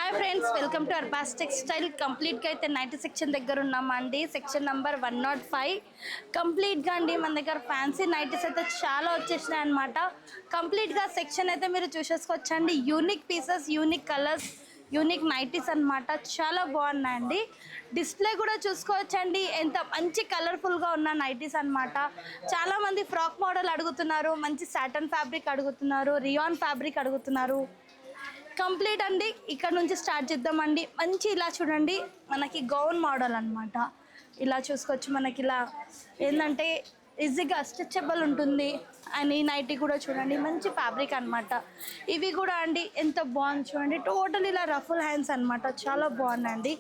Hi friends, welcome to Arbaz textile. కంప్లీట్గా అయితే 90 section దగ్గర ఉన్నామండి. సెక్షన్ నెంబర్ 105 కంప్లీట్గా అండి. మన దగ్గర ఫ్యాన్సీ నైటీస్ అయితే చాలా వచ్చేసినాయి అనమాట. కంప్లీట్గా సెక్షన్ అయితే మీరు చూసేసుకోవచ్చండి. Unique pieces, unique colours, unique nighties అనమాట. చాలా బాగున్నాయండి. డిస్ప్లే కూడా చూసుకోవచ్చండి. ఎంత మంచి కలర్ఫుల్గా ఉన్న నైటీస్ అనమాట. చాలామంది ఫ్రాక్ మోడల్ అడుగుతున్నారు, మంచి సాటన్ ఫ్యాబ్రిక్ అడుగుతున్నారు, రియాన్ ఫ్యాబ్రిక్ అడుగుతున్నారు. కంప్లీట్ అండి. ఇక్కడ నుంచి స్టార్ట్ చేద్దామండి. మంచి ఇలా చూడండి, మనకి గౌన్ మోడల్ అనమాట. ఇలా చూసుకోవచ్చు. మనకి ఇలా ఏంటంటే ఈజీగా స్ట్రెచబుల్ ఉంటుంది. అండ్ ఈ నైటీ కూడా చూడండి, మంచి ఫ్యాబ్రిక్ అనమాట. ఇవి కూడా అండి ఎంత బాగుంది చూడండి. టోటల్ ఇలా రఫుల్ హ్యాండ్స్ అనమాట. చాలా బాగున్నాయండి.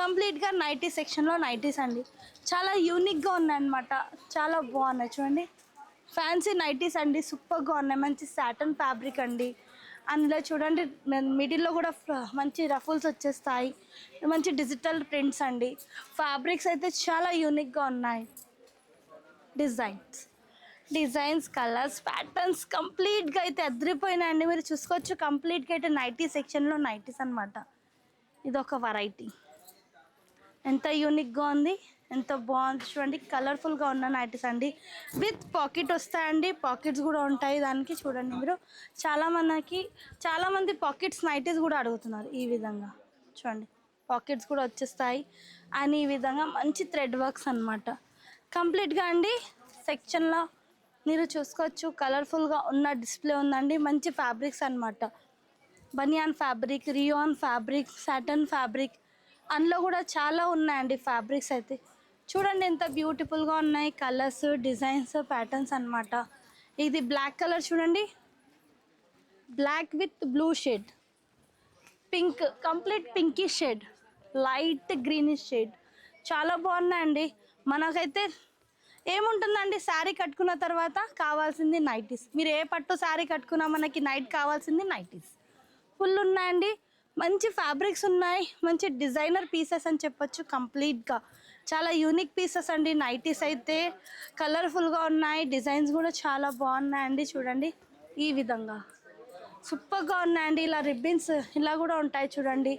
కంప్లీట్గా నైటీ సెక్షన్లో నైటీస్ అండి. చాలా యూనిక్గా ఉన్నాయన్నమాట. చాలా బాగున్నాయి చూడండి. ఫ్యాన్సీ నైటీస్ అండి, సూపర్గా ఉన్నాయి. మంచి సాటన్ ఫ్యాబ్రిక్ అండి. అందులో చూడండి, మిడిల్లో కూడా మంచి రఫుల్స్ వచ్చేస్తాయి. మంచి డిజిటల్ ప్రింట్స్ అండి. ఫ్యాబ్రిక్స్ అయితే చాలా యూనిక్గా ఉన్నాయి. డిజైన్స్, కలర్స్, ప్యాటర్న్స్ కంప్లీట్గా అయితే అదిరిపోయినాయండి. మీరు చూసుకోవచ్చు. కంప్లీట్గా అయితే నైటీ సెక్షన్లో నైటీస్ అనమాట. ఇదొక వెరైటీ. ఎంత యూనిక్గా ఉంది, ఎంత బాగుంది చూడండి. కలర్ఫుల్గా ఉన్న నైటీస్ అండి. విత్ పాకెట్ వస్తాయండి. పాకెట్స్ కూడా ఉంటాయి దానికి. చూడండి మీరు, చాలామంది పాకెట్స్ నైటీస్ కూడా అడుగుతున్నారు. ఈ విధంగా చూడండి, పాకెట్స్ కూడా వచ్చేస్తాయి. అండ్ ఈ విధంగా మంచి థ్రెడ్ వర్క్స్ అనమాట. కంప్లీట్గా అండి సెక్షన్లో మీరు చూసుకోవచ్చు. కలర్ఫుల్గా ఉన్న డిస్ప్లే ఉందండి. మంచి ఫ్యాబ్రిక్స్ అనమాట. Banian fabric, rayon fabric, satin fabric, అందులో కూడా చాలా ఉన్నాయండి ఫ్యాబ్రిక్స్ అయితే. చూడండి ఎంత బ్యూటిఫుల్గా ఉన్నాయి. కలర్స్, డిజైన్స్, ప్యాటర్న్స్ అనమాట. ఇది బ్లాక్ కలర్ చూడండి, black with blue shade, pink, complete pinky shade, light greenish shade. చాలా బాగున్నాయండి. మనకైతే ఏముంటుందండి, శారీ కట్టుకున్న తర్వాత కావాల్సింది నైటీస్. మీరు ఏ పట్టు శారీ కట్టుకున్నా మనకి నైట్ కావాల్సింది నైటీస్. ఫుల్ ఉన్నాయండి. మంచి ఫ్యాబ్రిక్స్ ఉన్నాయి. మంచి డిజైనర్ పీసెస్ అని చెప్పొచ్చు. కంప్లీట్గా చాలా యూనిక్ పీసెస్ అండి. నైటీస్ అయితే కలర్ఫుల్గా ఉన్నాయి. డిజైన్స్ కూడా చాలా బాగున్నాయండి. చూడండి ఈ విధంగా సూపర్గా ఉన్నాయండి. ఇలా రిబ్బన్స్ ఇలా కూడా ఉంటాయి చూడండి.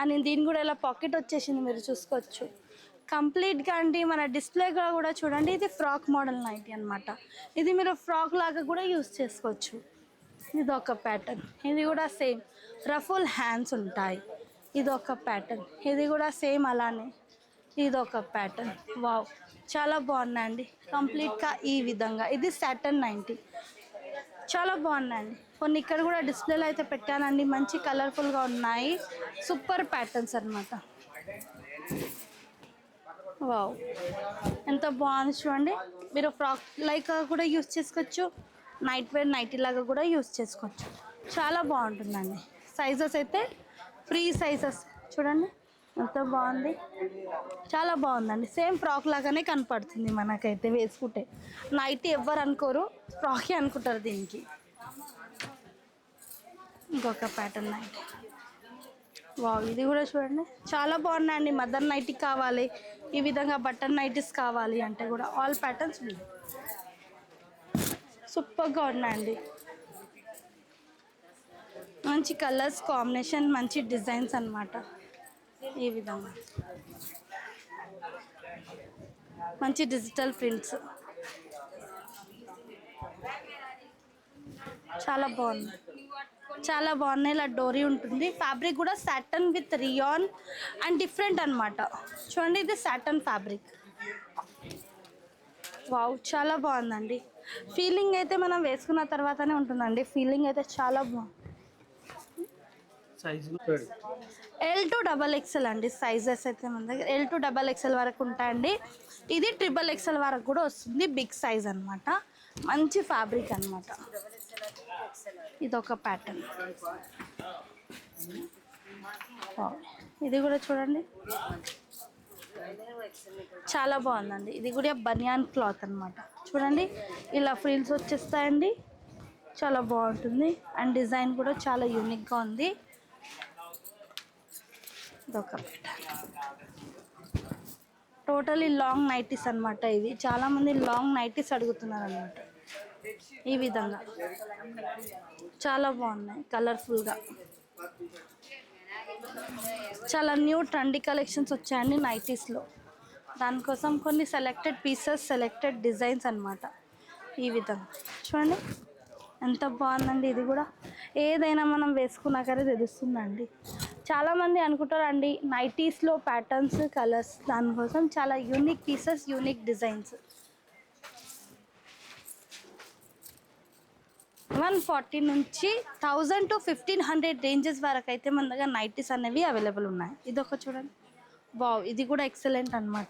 అండ్ దీని కూడా ఇలా పాకెట్ వచ్చేసింది, మీరు చూసుకోవచ్చు. కంప్లీట్గా అండి మన డిస్ప్లేగా కూడా చూడండి. ఇది ఫ్రాక్ మోడల్ నైటీ అనమాట. ఇది మీరు ఫ్రాక్ లాగా కూడా యూస్ చేసుకోవచ్చు. ఇది ఒక ప్యాటర్న్. ఇది కూడా సేమ్ రఫుల్ హ్యాండ్స్ ఉంటాయి. ఇది ఒక ప్యాటర్న్. ఇది కూడా సేమ్ అలానే. ఇది ఒక ప్యాటర్న్. వావ్, చాలా బాగున్నాయండి. కంప్లీట్గా ఈ విధంగా. ఇది సాటన్ 90. చాలా బాగున్నాయండి. కొన్ని ఇక్కడ కూడా డిస్ప్లేలో అయితే పెట్టానండి. మంచి కలర్ఫుల్గా ఉన్నాయి. సూపర్ ప్యాటర్న్స్ అనమాట. వావ్, ఎంత బాగుంది చూడండి. మీరు ఫ్రాక్ లైక్ కూడా యూస్ చేసుకోవచ్చు. నైట్ వేర్ నైటీ లాగా కూడా యూస్ చేసుకోవచ్చు. చాలా బాగుంటుందండి. సైజెస్ అయితే ఫ్రీ సైజెస్. చూడండి ఎంత బాగుంది. చాలా బాగుందండి. సేమ్ ఫ్రాక్ లాగానే కనపడుతుంది మనకైతే వేసుకుంటే. నైటీ ఎవ్వరు అనుకోరు, ఫ్రాకే అనుకుంటారు దీనికి. ఇంకొక ప్యాటర్న్ నైటీ. వావ్, ఇది కూడా చూడండి చాలా బాగున్నాయండి. మదర్ నైటీ కావాలి, ఈ విధంగా బటన్ నైటీస్ కావాలి అంటే కూడా ఆల్ ప్యాటర్న్స్ సూపర్గా ఉన్నాయండి. మంచి కలర్స్ కాంబినేషన్, మంచి డిజైన్స్ అనమాట. ఈ విధంగా మంచి డిజిటల్ ప్రింట్స్. చాలా బాగున్నాయి. చాలా బాగున్నాయి. ఇలా డోరీ ఉంటుంది. ఫ్యాబ్రిక్ కూడా satin with rayon and different అనమాట. చూడండి ఇది సాటన్ ఫ్యాబ్రిక్. వావ్, చాలా బాగుందండి. ఫీలింగ్ అయితే మనం వేసుకున్న తర్వాతనే ఉంటుందండి. ఫీలింగ్ అయితే చాలా బాగుంది. L to XXL అండి సైజెస్ అయితే మన దగ్గర. L to XXL వరకు ఉంటాయండి. ఇది XXL వరకు కూడా వస్తుంది. బిగ్ సైజ్ అనమాట. మంచి ఫ్యాబ్రిక్ అనమాట. ఇదొక ప్యాటర్న్. ఇది కూడా చూడండి చాలా బాగుందండి. ఇది కూడా బనియాన్ క్లాత్ అనమాట. చూడండి ఇలా ఫ్రిల్స్ వచ్చేస్తాయండి. చాలా బాగుంటుంది. అండ్ డిజైన్ కూడా చాలా యూనిక్గా ఉంది. ఇదొక టోటలీ లాంగ్ నైటీస్ అనమాట. ఇవి చాలామంది లాంగ్ నైటీస్ అడుగుతున్నారు అనమాట. ఈ విధంగా చాలా బాగున్నాయి కలర్ఫుల్గా. చాలా న్యూ ట్రెండీ కలెక్షన్స్ వచ్చాయండి నైటీస్లో. దానికోసం కొన్ని సెలెక్టెడ్ పీసెస్, సెలెక్టెడ్ డిజైన్స్ అన్నమాట. ఈ విధంగా చూడండి ఎంత బాగుందండి. ఇది కూడా ఏదైనా మనం వేసుకున్నాకనే తెలుస్తుందండి. చాలామంది అనుకుంటారండి నైటీస్లో ప్యాటర్న్స్, కలర్స్, దానికోసం చాలా యూనిక్ పీసెస్, యూనిక్ డిజైన్స్. 140 నుంచి 1000 టు 1500 రేంజెస్ వరకు అయితే మన దగ్గర నైటీస్ అనేవి అవైలబుల్ ఉన్నాయి. ఇదొక చూడండి, బావ్, ఇది కూడా ఎక్సలెంట్ అనమాట.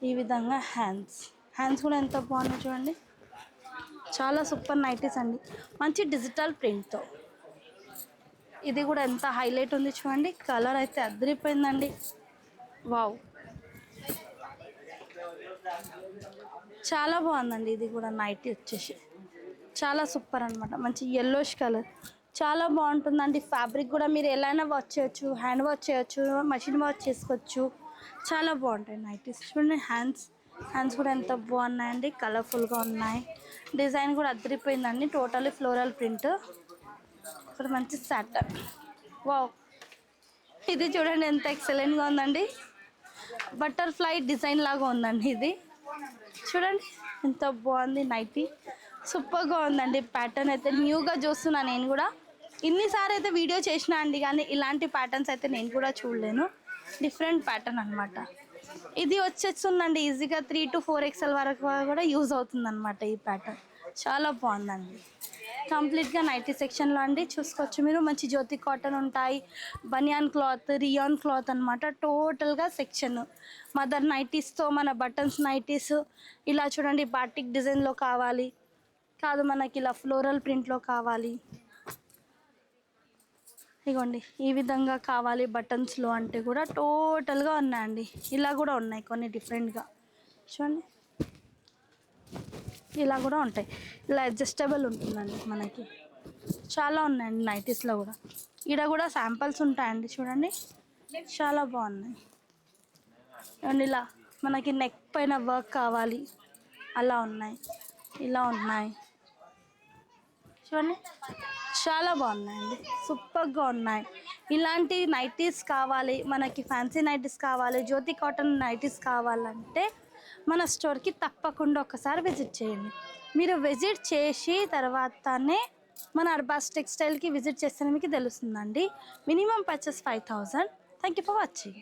ఈ విధంగా హ్యాండ్స్ కూడా ఎంత బాగున్నాయి చూడండి. చాలా సూపర్ నైటీస్ అండి, మంచి డిజిటల్ ప్రింట్తో. ఇది కూడా ఎంత హైలైట్ ఉంది చూడండి. కలర్ అయితే అదిరిపోయిందండి. వావ్, చాలా బాగుందండి. ఇది కూడా నైటీ వచ్చేసి చాలా సూపర్ అనమాట. మంచి ఎల్లోష్ కలర్, చాలా బాగుంటుందండి. ఫ్యాబ్రిక్ కూడా మీరు ఎలా అయినా వాష్ చేయొచ్చు, హ్యాండ్ వాష్ చేయొచ్చు, మషిన్ వాష్ చేసుకోవచ్చు. చాలా బాగుంటాయి నైటీస్. చూడండి హ్యాండ్స్ కూడా ఎంత బాగున్నాయండి, కలర్ఫుల్గా ఉన్నాయి. డిజైన్ కూడా అదిరిపోయిందండి. Totally floral print. ఇక్కడ మంచి సాటన్. వావ్, ఇది చూడండి ఎంత ఎక్సలెంట్గా ఉందండి. బటర్ఫ్లై డిజైన్ లాగా ఉందండి. ఇది చూడండి ఎంత బాగుంది. నైటీ సూపర్గా ఉందండి. ప్యాటర్న్ అయితే న్యూగా చూస్తున్నాను నేను కూడా. ఇన్నిసార్లు అయితే వీడియో చేసినా అండి, కానీ ఇలాంటి ప్యాటర్న్స్ అయితే నేను కూడా చూడలేను. డిఫరెంట్ ప్యాటర్న్ అనమాట. ఇది వచ్చేస్తుందండి ఈజీగా 3 to 4 XL వరకు కూడా యూజ్ అవుతుంది అనమాట. ఈ ప్యాటర్న్ చాలా బాగుందండి. కంప్లీట్గా నైటీ సెక్షన్లో అండి చూసుకోవచ్చు మీరు. మంచి జ్యోతి కాటన్ ఉంటాయి, బనియాన్ క్లాత్, రియాన్ క్లాత్ అనమాట. టోటల్గా సెక్షన్ మదర్ నైటీస్తో, మన బటన్స్ నైటీస్. ఇలా చూడండి, బాటిక్ డిజైన్లో కావాలి కాదు, మనకి ఇలా ఫ్లోరల్ ప్రింట్లో కావాలి, ఇగోండి ఈ విధంగా కావాలి బటన్స్లో అంటే కూడా టోటల్గా ఉన్నాయండి. ఇలా కూడా ఉన్నాయి కొన్ని డిఫరెంట్గా చూడండి. ఇలా కూడా ఉంటాయి, ఇలా అడ్జస్టబుల్ ఉంటుందండి మనకి. చాలా ఉన్నాయండి నైటీస్లో కూడా. ఇక్కడ కూడా శాంపిల్స్ ఉంటాయండి చూడండి, చాలా బాగున్నాయి. అండ్ ఇలా మనకి నెక్ పైన వర్క్ కావాలి, అలా ఉన్నాయి, ఇలా ఉన్నాయి చూడండి. చాలా బాగున్నాయండి, సూపర్గా ఉన్నాయి. ఇలాంటి నైటీస్ కావాలి మనకి, ఫ్యాన్సీ నైటీస్ కావాలి, జ్యోతి కాటన్ నైటీస్ కావాలంటే మన స్టోర్కి తప్పకుండా ఒకసారి విజిట్ చేయండి. మీరు విజిట్ చేసి తర్వాతనే మన అర్బాస్ టెక్స్టైల్కి విజిట్ చేస్తేనే మీకు తెలుస్తుందండి. Minimum purchase 5000. Thank you for watching.